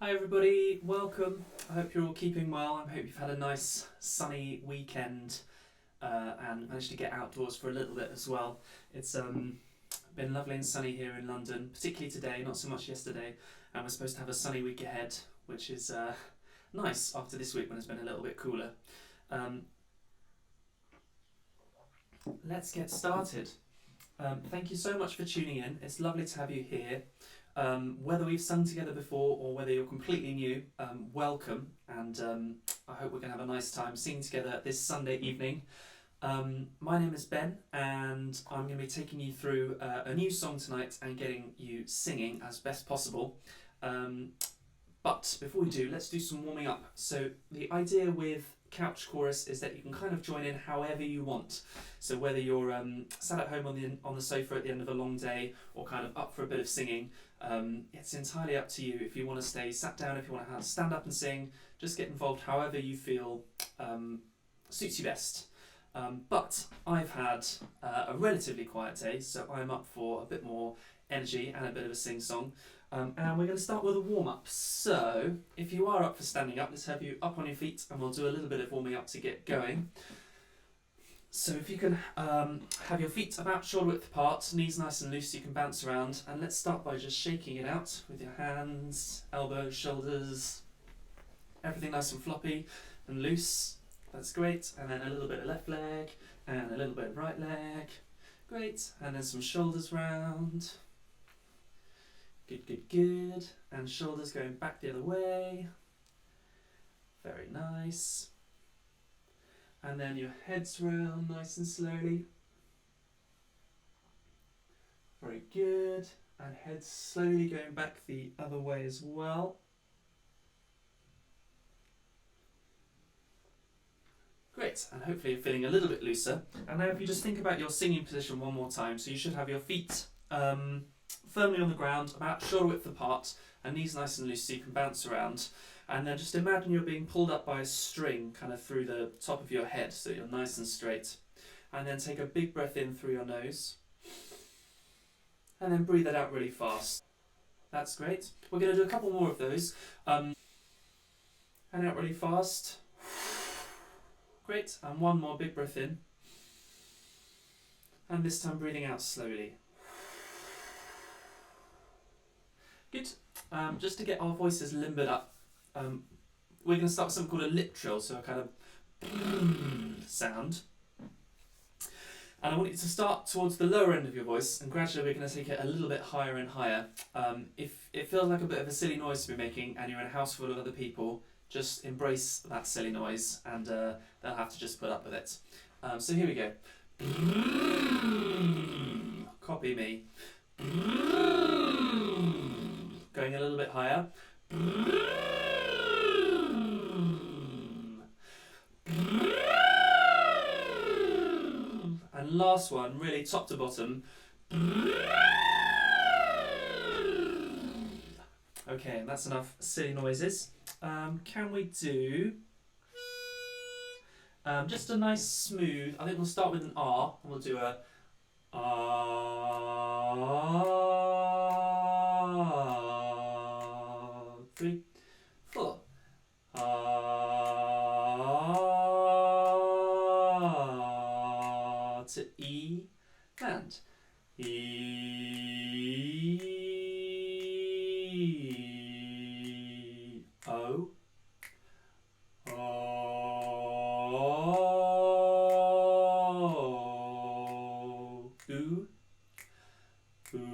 Hi everybody, welcome. I hope you're all keeping well. I hope you've had a nice sunny weekend and managed to get outdoors for a little bit as well. It's been lovely and sunny here in London, particularly today, not so much yesterday, and we're supposed to have a sunny week ahead, which is nice after this week when it's been a little bit cooler. Let's get started. Thank you so much for tuning in. It's lovely to have you here. Whether we've sung together before or whether you're completely new, welcome, and I hope we're going to have a nice time singing together this Sunday evening. My name is Ben, and I'm going to be taking you through a new song tonight and getting you singing as best possible. But before we do, let's do some warming up. So the idea with couch chorus is that you can kind of join in however you want. So whether you're sat at home on the sofa at the end of a long day or kind of up for a bit of singing, it's entirely up to you. If you want to stay sat down, if you want to stand up and sing, just get involved however you feel suits you best. But I've had a relatively quiet day, so I'm up for a bit more energy and a bit of a sing-song. And we're going to start with a warm-up. So, if you are up for standing up, let's have you up on your feet and we'll do a little bit of warming up to get going. So if you can have your feet about shoulder width apart, knees nice and loose, you can bounce around. And let's start by just shaking it out with your hands, elbows, shoulders, everything nice and floppy and loose. That's great. And then a little bit of left leg and a little bit of right leg. Great. And then some shoulders round. Good, good, good. And shoulders going back the other way. Very nice. And then your head's round nice and slowly. Very good. And head slowly going back the other way as well. Great. And hopefully you're feeling a little bit looser. And now if you just think about your singing position one more time. So you should have your feet firmly on the ground, about shoulder width apart, and knees nice and loose so you can bounce around. And then just imagine you're being pulled up by a string kind of through the top of your head so you're nice and straight. And then take a big breath in through your nose. And then breathe that out really fast. That's great. We're going to do a couple more of those. And out really fast. Great. And one more big breath in. And this time breathing out slowly. Good. Just to get our voices limbered up, we're going to start with something called a lip trill, so a kind of sound. And I want you to start towards the lower end of your voice, and gradually we're going to take it a little bit higher and higher. If it feels like a bit of a silly noise to be making, and you're in a house full of other people, just embrace that silly noise, and they'll have to just put up with it. So here we go. Copy me. Going a little bit higher. And last one, really top to bottom. Okay, that's enough silly noises. Can we do just a nice smooth, I think we'll start with an R, and we'll do a three, four. To E and E, O, O, U, ooh,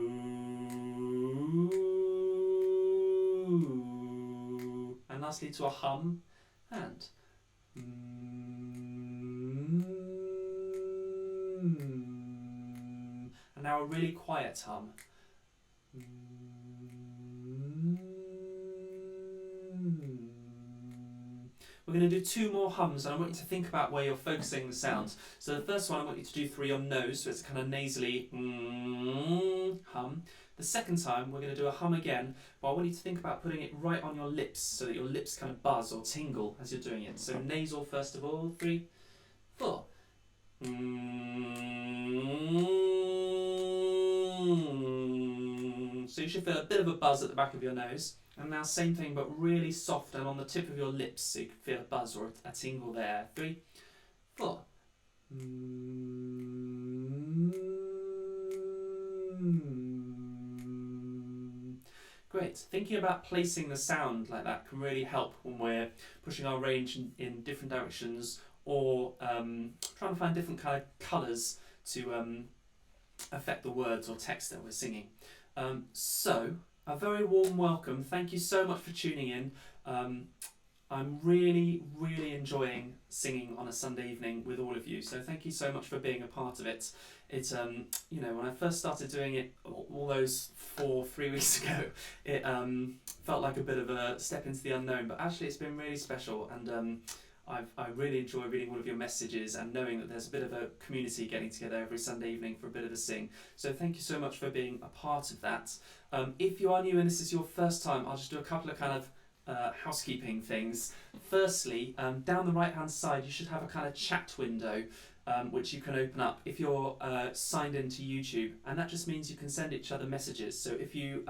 and lastly to a hum and and now a really quiet hum. We're going to do two more hums, and I want you to think about where you're focusing the sound. So the first one I want you to do through your nose, so it's kind of nasally hum. The second time we're going to do a hum again, but I want you to think about putting it right on your lips so that your lips kind of buzz or tingle as you're doing it. So nasal first of all, 3, 4. So you should feel a bit of a buzz at the back of your nose. And now same thing, but really soft and on the tip of your lips, so you can feel a buzz or a tingle there. 3, 4. Great. Thinking about placing the sound like that can really help when we're pushing our range in different directions, or trying to find different kind of colours to affect the words or text that we're singing. So, a very warm welcome. Thank you so much for tuning in. I'm really, really enjoying singing on a Sunday evening with all of you. So thank you so much for being a part of it. It's when I first started doing it all those 3 weeks ago, it felt like a bit of a step into the unknown. But actually, it's been really special, and I really enjoy reading all of your messages and knowing that there's a bit of a community getting together every Sunday evening for a bit of a sing. So thank you so much for being a part of that. If you are new and this is your first time, I'll just do a couple of kind of housekeeping things. Firstly, down the right hand side you should have a kind of chat window which you can open up if you're signed into YouTube, and that just means you can send each other messages. So if you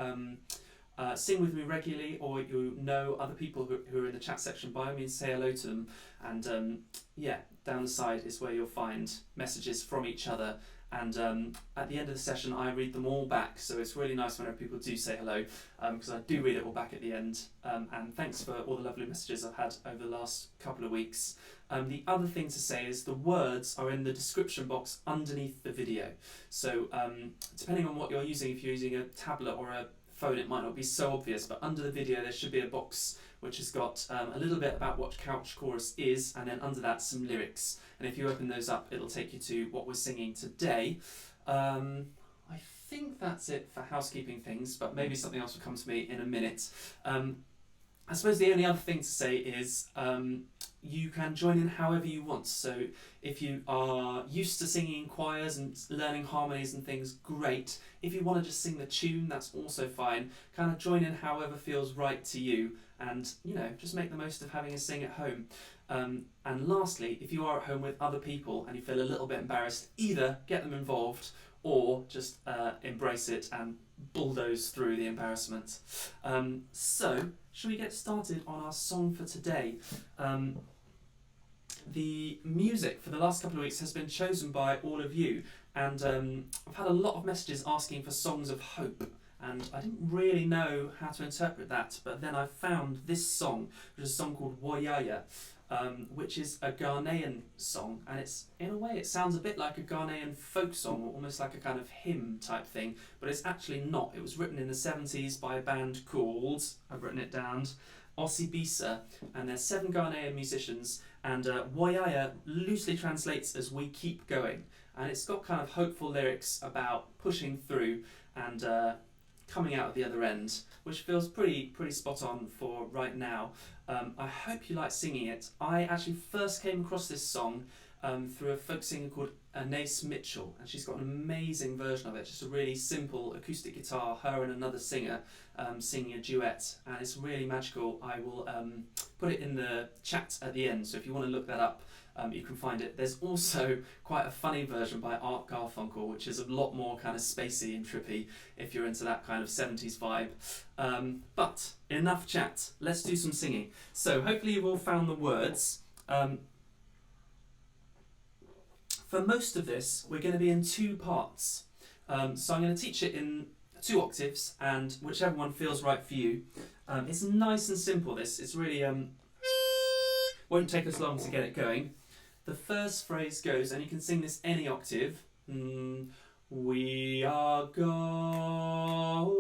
sing with me regularly, or you know other people who are in the chat section, by all means say hello to them. And down the side is where you'll find messages from each other. And at the end of the session, I read them all back. So it's really nice whenever people do say hello, because I do read it all back at the end. And thanks for all the lovely messages I've had over the last couple of weeks. The other thing to say is the words are in the description box underneath the video. So depending on what you're using, if you're using a tablet or a phone, it might not be so obvious, but under the video there should be a box which has got a little bit about what Couch Chorus is, and then under that some lyrics. And if you open those up, it'll take you to what we're singing today. I think that's it for housekeeping things, but maybe something else will come to me in a minute. I suppose the only other thing to say is you can join in however you want. So if you are used to singing in choirs and learning harmonies and things, great. If you want to just sing the tune, that's also fine. Kind of join in however feels right to you, and just make the most of having a sing at home. And lastly, if you are at home with other people and you feel a little bit embarrassed, either get them involved or just embrace it and bulldoze through the embarrassment. So, shall we get started on our song for today? The music for the last couple of weeks has been chosen by all of you, and I've had a lot of messages asking for songs of hope, and I didn't really know how to interpret that, but then I found this song, which is a song called Woyaya, which is a Ghanaian song, and it's, in a way, it sounds a bit like a Ghanaian folk song, or almost like a kind of hymn type thing, but it's actually not. It was written in the 70s by a band called, I've written it down, Osibisi, and there's 7 Ghanaian musicians, and Woyaya loosely translates as "we keep going," and it's got kind of hopeful lyrics about pushing through and coming out at the other end, which feels pretty spot on for right now. I hope you like singing it. I actually first came across this song through a folk singer called Anais Mitchell, and she's got an amazing version of it, just a really simple acoustic guitar, her and another singer singing a duet, and it's really magical. I will put it in the chat at the end, so if you want to look that up, you can find it. There's also quite a funny version by Art Garfunkel, which is a lot more kind of spacey and trippy if you're into that kind of 70s vibe. But enough chat, let's do some singing. So hopefully you've all found the words. For most of this, we're going to be in 2 parts. So I'm going to teach it in 2 octaves, and whichever one feels right for you. It's nice and simple, this. It's really, won't take us long to get it going. The first phrase goes, and you can sing this any octave. We are going,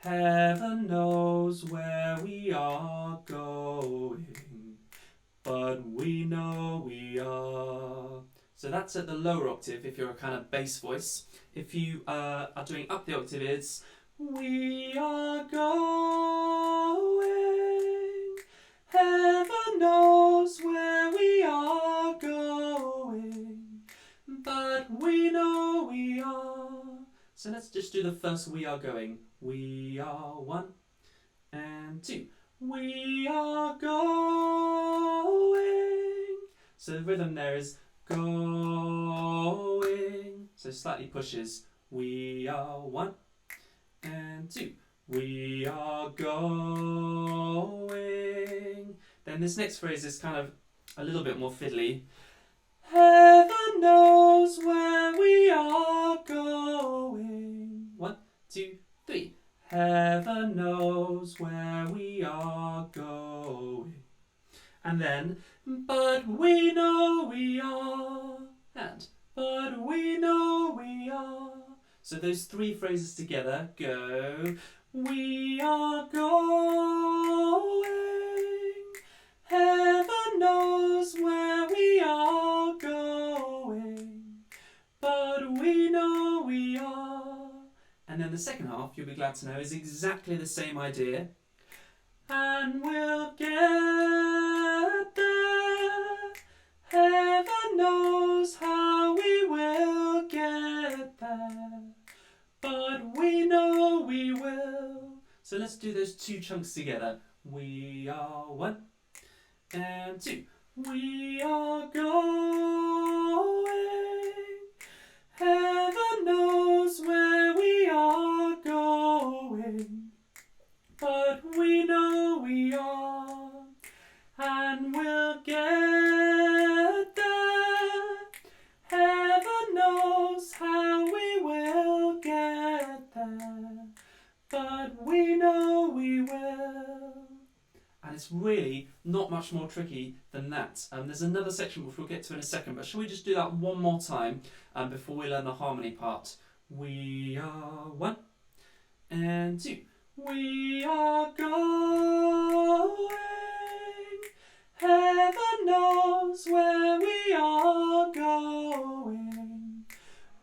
heaven knows where we are going, but we know we are. So that's at the lower octave if you're a kind of bass voice. If you are doing up the octave, it's we are going, heaven knows where we are going, but we know we are. So let's just do the first "we are going." We are 1 and 2. We are going. So the rhythm there is going. So slightly pushes. We are 1 and 2. We are going. Then this next phrase is kind of a little bit more fiddly. Heaven knows where we are going. 1, 2, 3. Heaven knows where we are going. And then, but we know we are. And, but we know we are. So those 3 phrases together go. We are going. Heaven knows where we are going. But we know we are. And then the second half, you'll be glad to know, is exactly the same idea. And we'll get there. Heaven knows how we will get there. But we know we will. So let's do those 2 chunks together. We are 1 and 2. We are going. Heaven knows where we are going. But we know we are. And we'll get there. Heaven knows how we will get there. But we know we will. And it's really not much more tricky than that. There's another section which we'll get to in a second, but shall we just do that one more time before we learn the harmony part? We are 1 and 2. We are going. Heaven knows where we are going.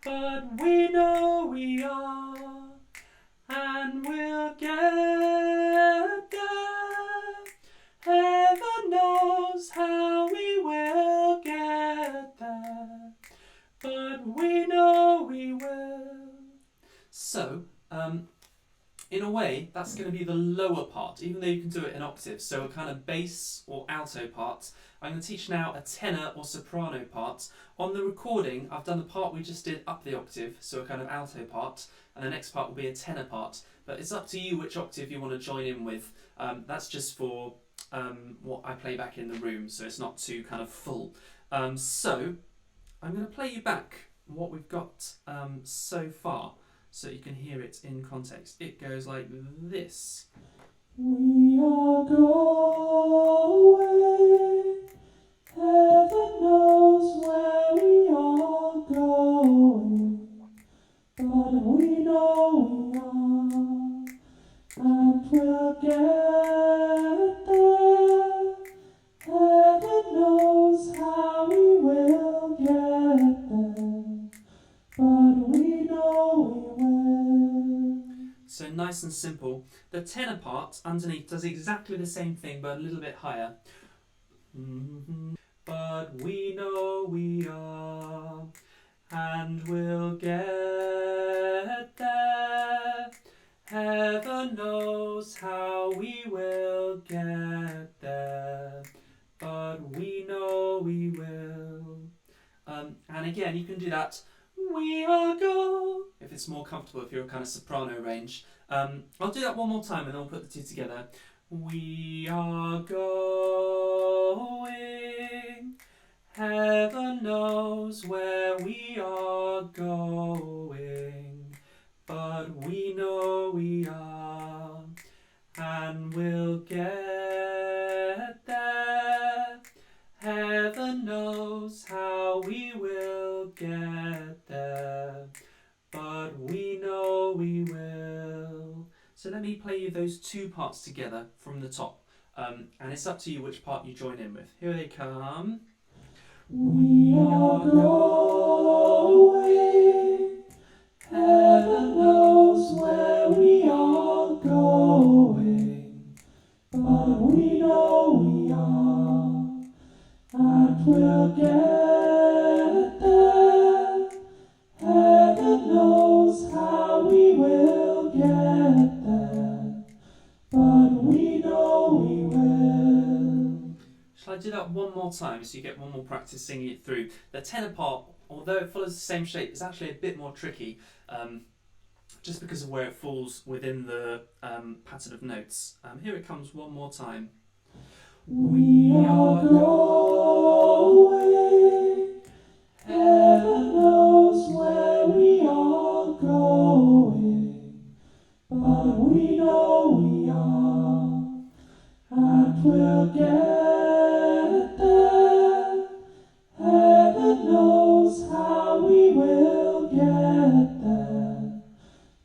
But we know we are. And we'll get there. Heaven knows how we will get there. But we know we will. So, in a way, that's going to be the lower part, even though you can do it in octaves. So a kind of bass or alto part. I'm going to teach now a tenor or soprano part. On the recording, I've done the part we just did up the octave, so a kind of alto part, and the next part will be a tenor part. But it's up to you which octave you want to join in with. That's just for what I play back in the room, so it's not too kind of full. So I'm going to play you back what we've got so far, so you can hear it in context. It goes like this. We are going. Heaven knows where we are going. But we know we are. And we'll get there. Heaven knows how we will get there. But we know we will. So nice and simple. The tenor part underneath does exactly the same thing, but a little bit higher. But we know we are, and we'll get there. Heaven knows how we will get there, but we know we will. And again, you can do that. We are go. If it's more comfortable, if you're a kind of soprano range. I'll do that one more time and then I'll put the 2 together. We are going. Heaven knows where we are going. But we know we are. And we'll get there. Heaven knows how we will get there, but we know we will. So let me play you those 2 parts together from the top, and it's up to you which part you join in with. Here they come. We are going. Heaven knows where we are going, but we know we are. And we'll get there. Heaven knows how we will get there. But we know we will. Shall I do that one more time so you get one more practice singing it through? The tenor part, although it follows the same shape, is actually a bit more tricky. just because of where it falls within the pattern of notes. Here it comes one more time. We are going, heaven knows where we are going, but we know we are, and we'll get there. Heaven knows how we will get there,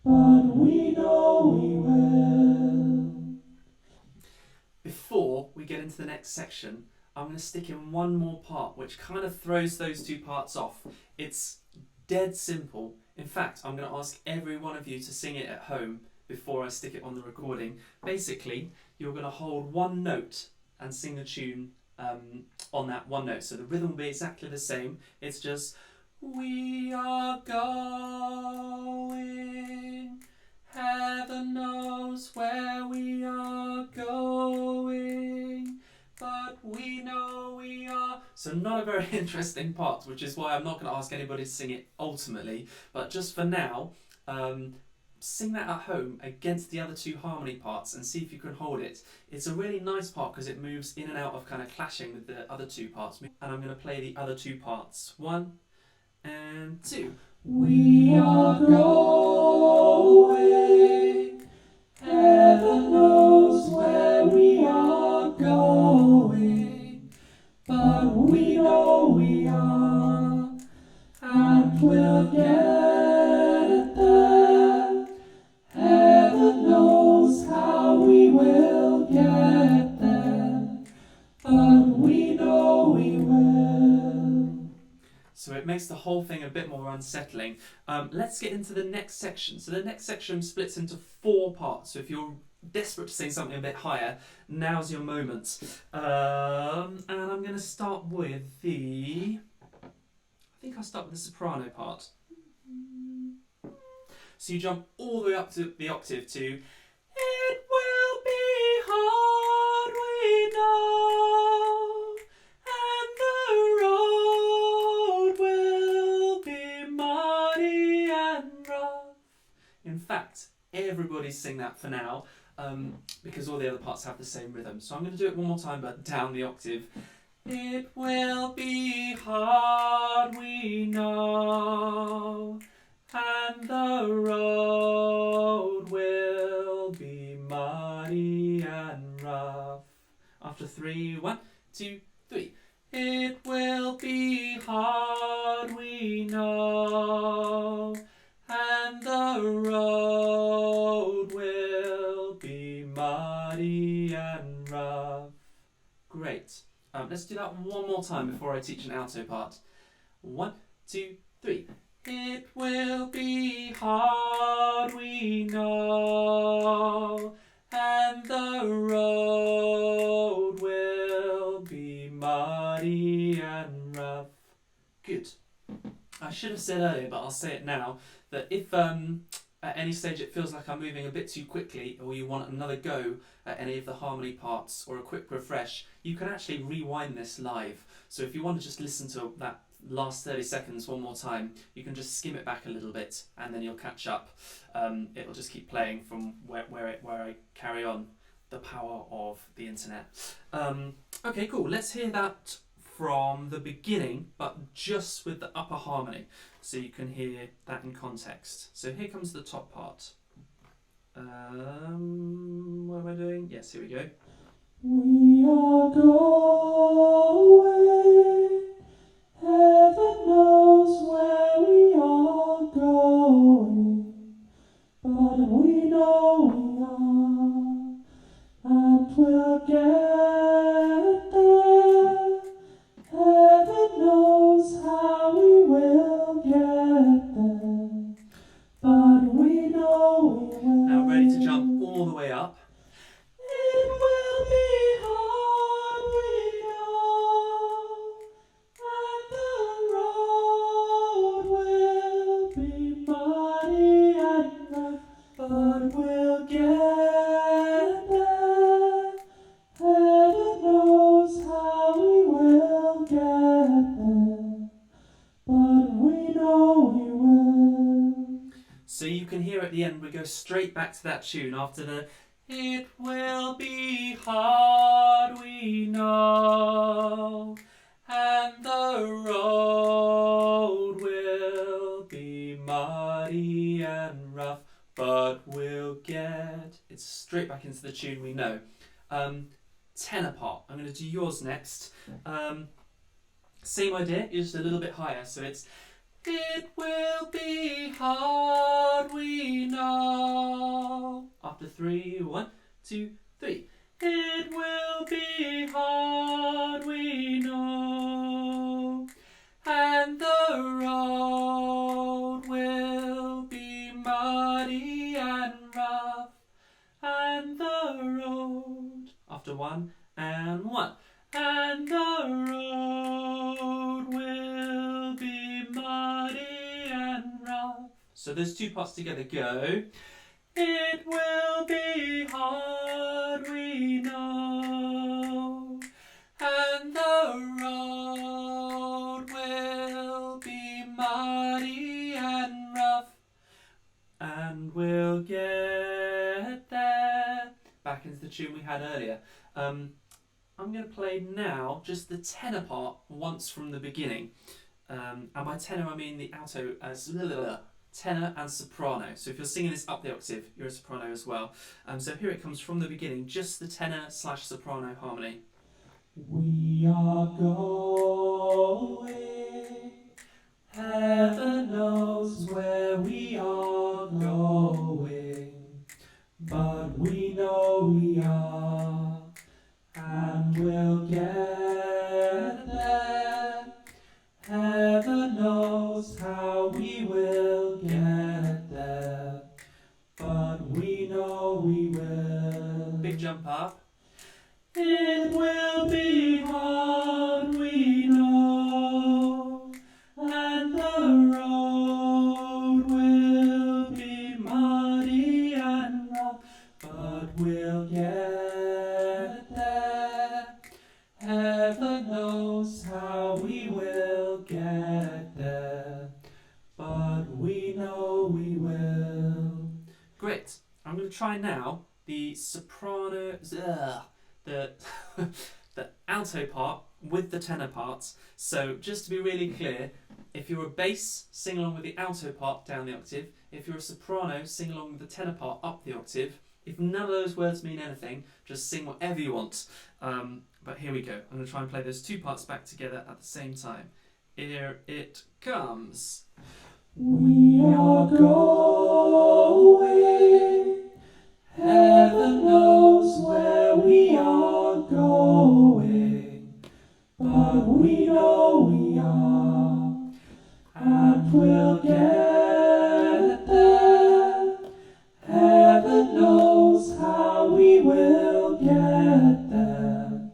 but we know we will. Before we get into the next section, I'm going to stick in one more part which kind of throws those two parts off. It's dead simple. In fact, I'm going to ask every one of you to sing it at home before I stick it on the recording. Basically, you're going to hold one note and sing the tune on that one note. So the rhythm will be exactly the same. It's just, we are going, heaven knows where we are going, but we know we are. So not a very interesting part, which is why I'm not going to ask anybody to sing it ultimately, but just for now, sing that at home against the other two harmony parts and see if you can hold it. It's a really nice part because it moves in and out of kind of clashing with the other two parts. And I'm going to play the other two parts. 1 and 2. We are going, heaven knows where we are going, but we know we are, and we'll get there. Heaven knows how we will get there, but we know we will. So it makes the whole thing a bit more unsettling. Let's get into the next section. So the next section splits into 4 parts. So if you're desperate to sing something a bit higher, now's your moment. And I'm going to start with the... I think I'll start with the soprano part. So you jump all the way up to the octave to it will be hard, we know, and the road will be muddy and rough. In fact, everybody sing that for now, because all the other parts have the same rhythm. So I'm going to do it one more time, but down the octave. It will be hard, we know, and the road will be muddy and rough. After 3, 1, 2, 3. It will be hard, we know, and the road will be muddy and rough. Great. Let's do that one more time before I teach an alto part. 1, 2, 3. It will be hard, we know, and the road will be muddy and rough. Good. I should have said earlier, but I'll say it now, that if at any stage it feels like I'm moving a bit too quickly, or you want another go at any of the harmony parts or a quick refresh, you can actually rewind this live. So if you want to just listen to that last 30 seconds one more time, you can just skim it back a little bit and then you'll catch up. It'll just keep playing from where I carry on. The power of the internet. Okay, cool. Let's hear that from the beginning, but just with the upper harmony, so you can hear that in context. So here comes the top part. What am I doing? Yes, here we go. We are going, heaven knows where we are going, but we know we are, and we'll get there. Heaven knows how we will get there, but we know we will. Now ready to jump all the way up. It will be hard, we at the end we go straight back to that tune after the "It will be hard, we know, and the road will be muddy and rough, but we'll get..." It's straight back into the tune we know. Tenor part. I'm going to do yours next. Same idea, just a little bit higher. So it's "It will be hard, we know." After 3, 1, 2, 3. It will be hard, we know, and the road will be muddy and rough, and the road. After 1 and 1. And the road will be muddy and rough. So those two parts together go. It will be hard, we know, and the road will be muddy and rough, and we'll get there. Back into the tune we had earlier. I'm going to play now just the tenor part once from the beginning. And by tenor I mean the alto as tenor and soprano. So if you're singing this up the octave, you're a soprano as well. So here it comes from the beginning, just the tenor/soprano harmony. We are going, heaven knows where we are going, but we know we are, and we'll get there. Heaven knows how we will get there, but we know we will. Big jump up. It will be hard, we know, and the road will be muddy and rough, but we'll get there. Heaven knows how we will get there, but we know we will. Great. I'm going to try now the soprano, the alto part with the tenor parts. So just to be really clear, if you're a bass, sing along with the alto part down the octave. If you're a soprano, sing along with the tenor part up the octave. If none of those words mean anything, just sing whatever you want. But here we go. I'm going to try and play those two parts back together at the same time. Here it comes. We are going, heaven knows where we are going, but we know we are, and we'll get there. Heaven knows how we will get there,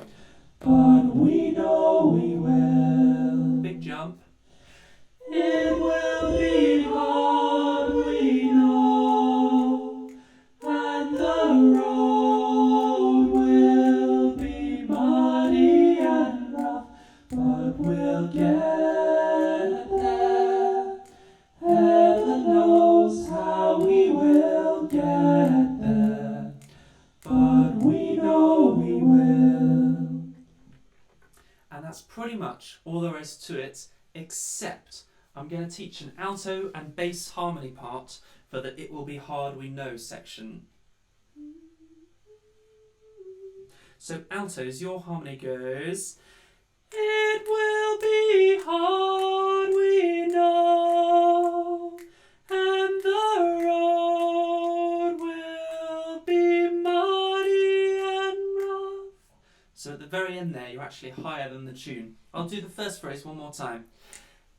but we know we will. Big jump. It will be hard, we know, and the road will be muddy and rough, but we'll get there. Heaven knows how we will get there, but we know we will. And that's pretty much all there is to it, except I'm going to teach an alto and bass harmony part for the "It Will Be Hard, We Know" section. So altos, your harmony goes, "It will be hard, we know, and the road will be muddy and rough." So at the very end there, you're actually higher than the tune. I'll do the first phrase one more time.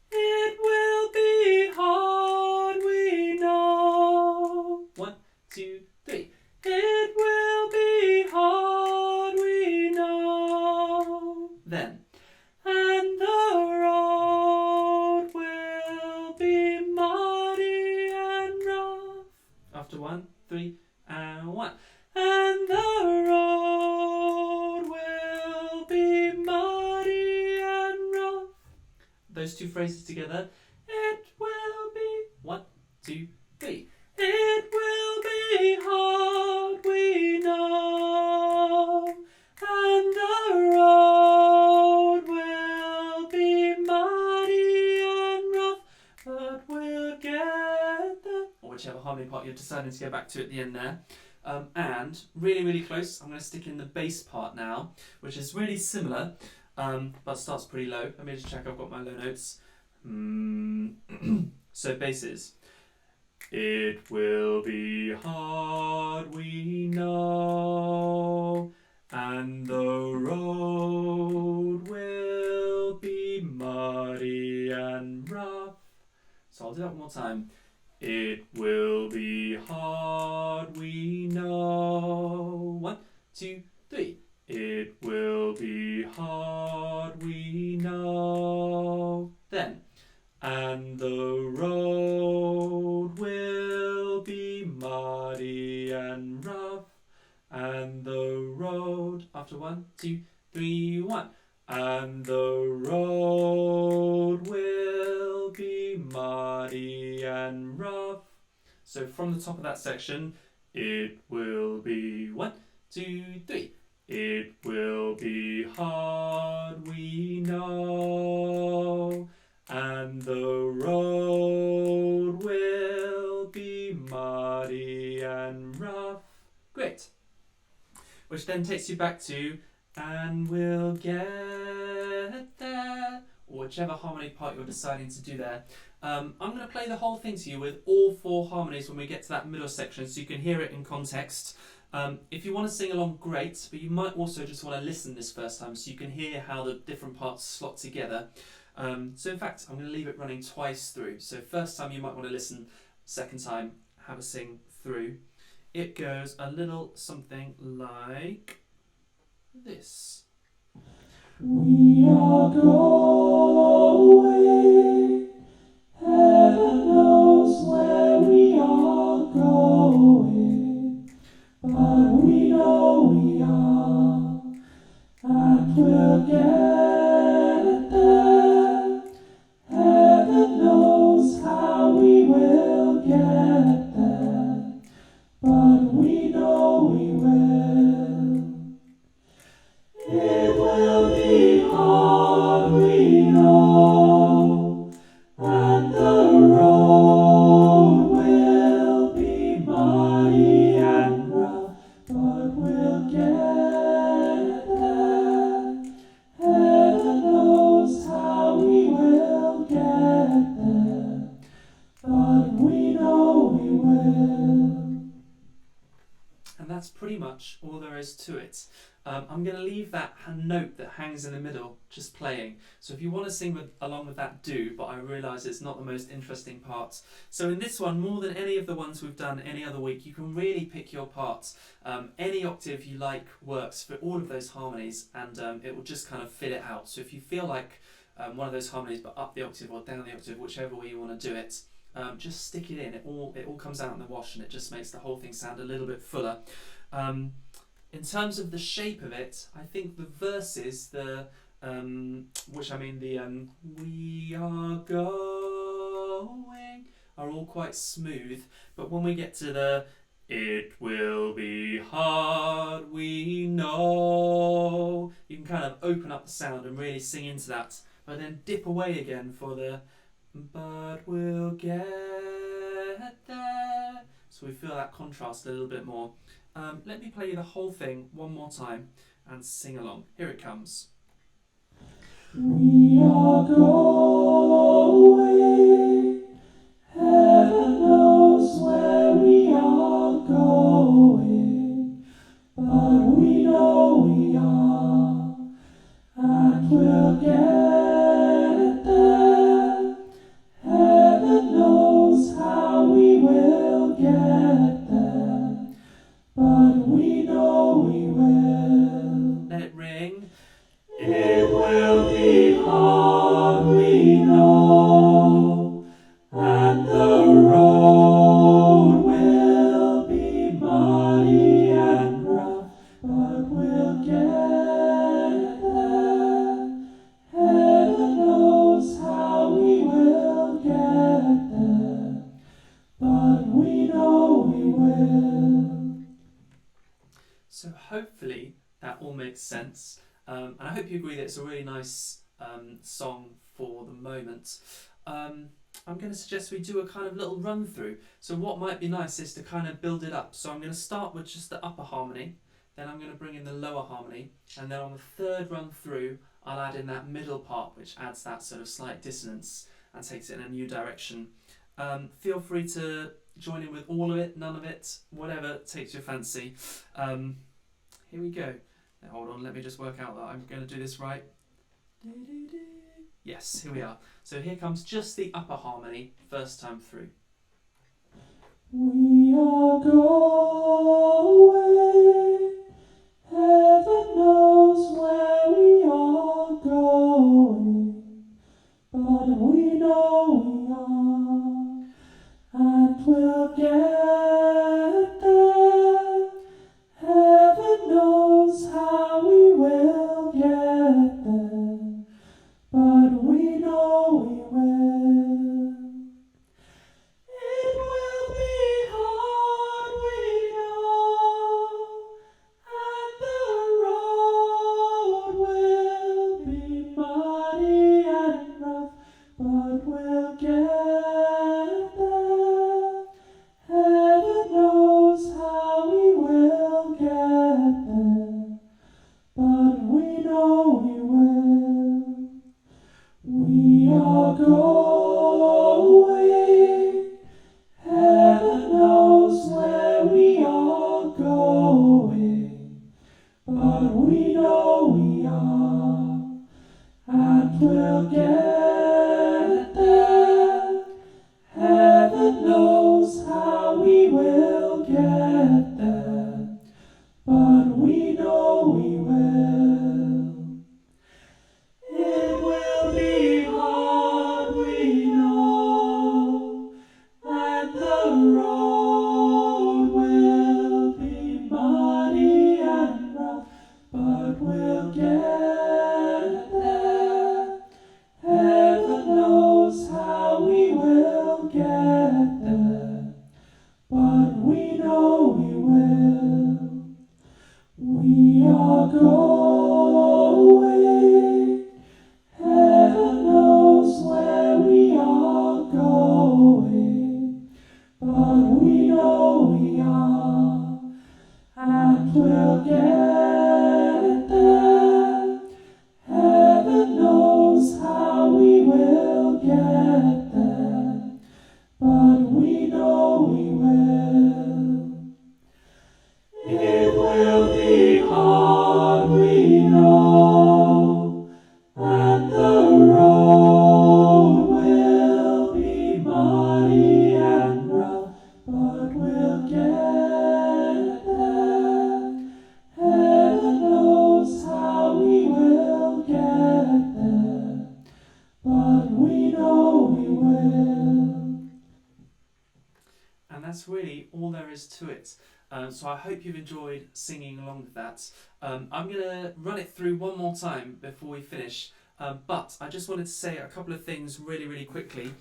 It will be hard, we know. 1, 2, 3. It will be hard, we know. Then, and the road will be muddy and rough. After 1, 3, and 1. And the road will be muddy and rough. Those two phrases together. It will be 1, 2, 3. It harmony part you're deciding to go back to at the end there. And really, really close, I'm going to stick in the bass part now, which is really similar, but starts pretty low. Let me just check I've got my low notes. So basses. It will be hard, we know, and the road will be muddy and rough. So I'll do that one more time. It will be hard, we know. 1, 2, 3. It will be hard, we know. Then, and the road will be muddy and rough. And the road, after 1, 2, 3, 1. And the road will be muddy and rough. So from the top of that section, it will be 1, 2, 3. It will be hard, we know, and the road will be muddy and rough. Great. Which then takes you back to, and we'll get there, or whichever harmony part you're deciding to do there. I'm going to play the whole thing to you with all 4 harmonies when we get to that middle section, so you can hear it in context. If you want to sing along, great, but you might also just want to listen this first time so you can hear how the different parts slot together. So in fact, I'm going to leave it running twice through. So first time you might want to listen, second time have a sing through. It goes a little something like this. We are going, heaven knows where we are going, but we know we are, and we'll get there. Heaven knows how we will get there, but we know we will. It will be hard, we know, and the road will be muddy and rough, but we'll get there. Heaven knows how we will get there, but we know we will. And that's pretty much all there is to it. I'm going to leave that note that hangs in the middle just playing. So if you want to sing along with that, do, but I realise it's not the most interesting part. So in this one, more than any of the ones we've done any other week, you can really pick your parts. Any octave you like works for all of those harmonies, and it will just kind of fill it out. So if you feel like one of those harmonies, but up the octave or down the octave, whichever way you want to do it, just stick it in. It all comes out in the wash, and it just makes the whole thing sound a little bit fuller. In terms of the shape of it, I think the verses, we are going, are all quite smooth. But when we get to the it will be hard, we know, you can kind of open up the sound and really sing into that, but then dip away again for the but we'll get there. So we feel that contrast a little bit more. Let me play you the whole thing one more time and sing along. Here it comes. We are going, heaven knows where we are going, but we know we are, and we'll get there. Heaven knows how we will get there, but we know we will. Let it ring. It will be hard, we know, and the road will be muddy and rough, but we'll get there. Heaven knows how we will get there, but we know we will. So hopefully that all makes sense. And I hope you agree that it's a really nice song for the moment. I'm going to suggest we do a kind of little run through. So what might be nice is to kind of build it up. So I'm going to start with just the upper harmony, then I'm going to bring in the lower harmony, and then on the third run through, I'll add in that middle part, which adds that sort of slight dissonance and takes it in a new direction. Feel free to join in with all of it, none of it, whatever takes your fancy. Here we go. Now, hold on, let me just work out that I'm going to do this right. Yes, here we are. So here comes just the upper harmony, first time through. We are going, heaven knows where we are going, but we know we are, and we'll get there. Heaven knows how we will get there, but we know we will. It will be hard, we know, and the road will be muddy and rough, but we'll get there. Heaven knows how we will get there, but we know we will. We are going, heaven knows where we are going, but we know we are, and we'll get there. Heaven knows how we will get there, but we know we will. It will be hard, we know, and the road will be muddy and rough, but we'll get there. Heaven knows how we will get there, but we know we will. We are going, heaven knows where we are going, but we know we are, and we'll get there. Heaven knows how we will get there, but we know we will. It will be hard, we know, and the road will be muddy and rough, but we'll get there. Heaven knows how we will get there, but we know we will. And that's really all there is to it. So I hope you've enjoyed singing along with that. I'm going to run it through one more time before we finish, but I just wanted to say a couple of things really, really quickly.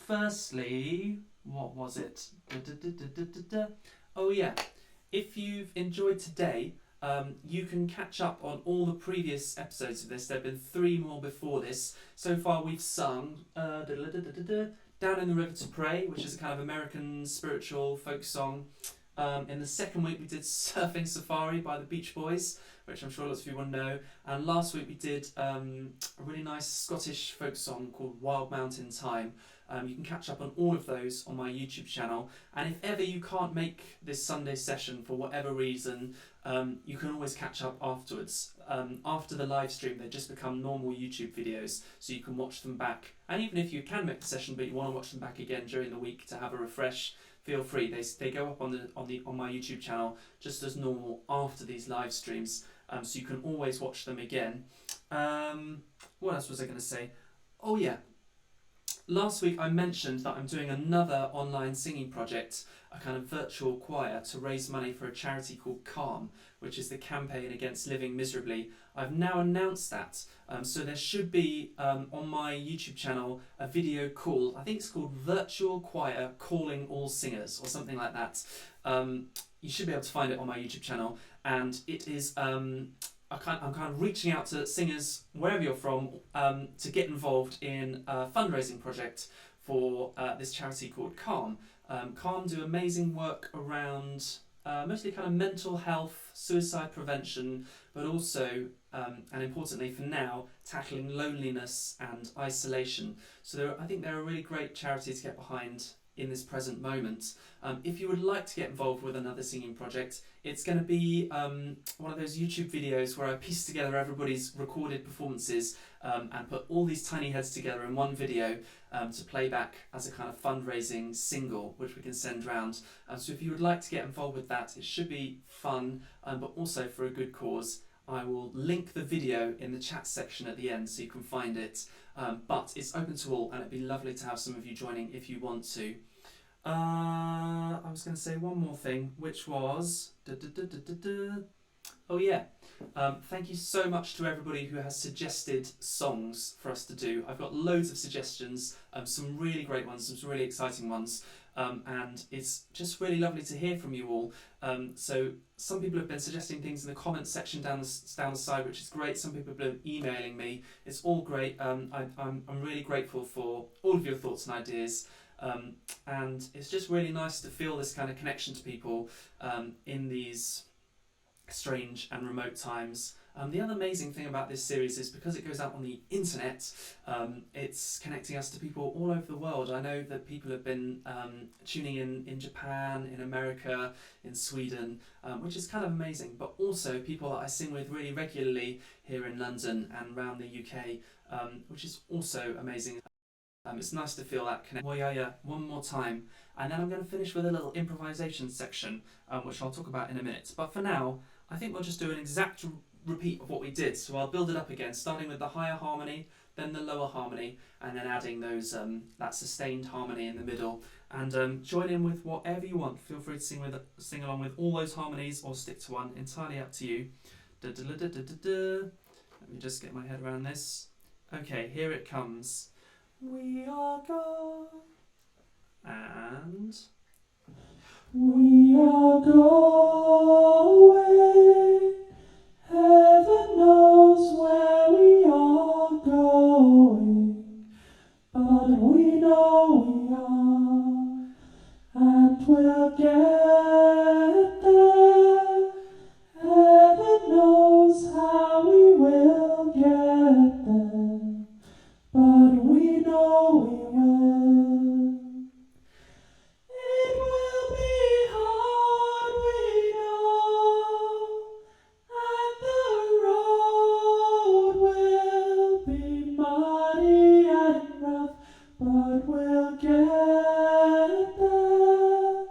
Firstly, what was it? Oh yeah, if you've enjoyed today, you can catch up on all the previous episodes of this. There have been 3 more before this. So far we've sung Down in the River to Pray, which is a kind of American spiritual folk song. In the second week we did Surfing Safari by the Beach Boys, which I'm sure lots of you will know. And last week we did a really nice Scottish folk song called Wild Mountain Thyme. You can catch up on all of those on my YouTube channel. And if ever you can't make this Sunday session for whatever reason, you can always catch up afterwards. After the live stream, they just become normal YouTube videos, so you can watch them back. And even if you can make the session, but you want to watch them back again during the week to have a refresh, feel free. They go up on my YouTube channel just as normal after these live streams, so you can always watch them again. What else was I going to say? Oh yeah. Last week I mentioned that I'm doing another online singing project, a kind of virtual choir, to raise money for a charity called CALM, which is the Campaign Against Living Miserably. I've now announced that, so there should be on my YouTube channel a video called, I think it's called Virtual Choir Calling All Singers, or something like that. You should be able to find it on my YouTube channel, and it is I'm kind of reaching out to singers wherever you're from to get involved in a fundraising project for this charity called Calm. Calm do amazing work around mostly kind of mental health, suicide prevention, but also, and importantly for now, tackling loneliness and isolation. So I think they're a really great charity to get behind in this present moment. If you would like to get involved with another singing project, it's going to be one of those YouTube videos where I piece together everybody's recorded performances and put all these tiny heads together in one video to play back as a kind of fundraising single, which we can send round. So if you would like to get involved with that, it should be fun, but also for a good cause. I will link the video in the chat section at the end so you can find it. But it's open to all, and it'd be lovely to have some of you joining if you want to. I was going to say one more thing, which was... Oh yeah, thank you so much to everybody who has suggested songs for us to do. I've got loads of suggestions, some really great ones, some really exciting ones, and it's just really lovely to hear from you all. So some people have been suggesting things in the comments section down the side, which is great. Some people have been emailing me. It's all great. I'm really grateful for all of your thoughts and ideas. And it's just really nice to feel this kind of connection to people in these strange and remote times. The other amazing thing about this series is because it goes out on the internet, it's connecting us to people all over the world. I know that people have been tuning in Japan, in America, in Sweden, which is kind of amazing, but also people that I sing with really regularly here in London and around the UK, which is also amazing. It's nice to feel that connection. Woyaya one more time, and then I'm going to finish with a little improvisation section, which I'll talk about in a minute. But for now, I think we'll just do an exact repeat of what we did. So I'll build it up again, starting with the higher harmony, then the lower harmony, and then adding those that sustained harmony in the middle. And join in with whatever you want. Feel free to sing along with all those harmonies or stick to one. Entirely up to you. Let me just get my head around this. Okay, here it comes. We are God, and we are going. Heaven knows where we are going, but we know we are, and we'll get there. Heaven knows how we will get there, but we know we will. It will be hard, we know, and the road will be muddy and rough, but we'll get there.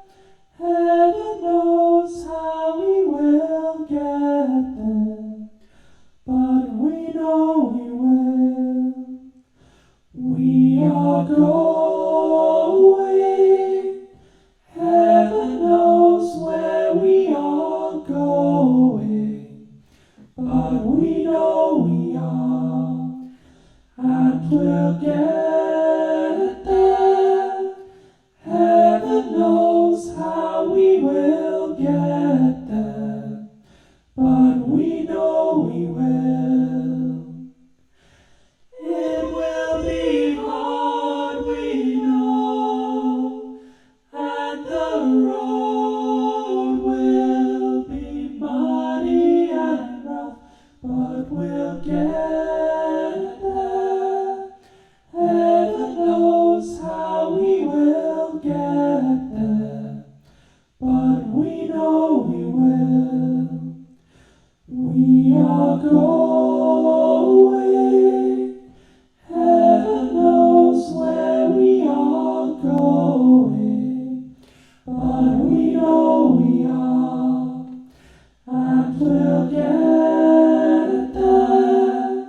Heaven knows how we will get there, but we know we will. We are going. Heaven knows where we are going, but we know we are, and we'll get there. Heaven knows how we will get there, but we know we will. It will be hard, we know, and the road will be muddy and rough, but we'll get there. Heaven knows how we will get there, but we know we will. We are going. Heaven knows where we are going, but we know we are, and we'll get there.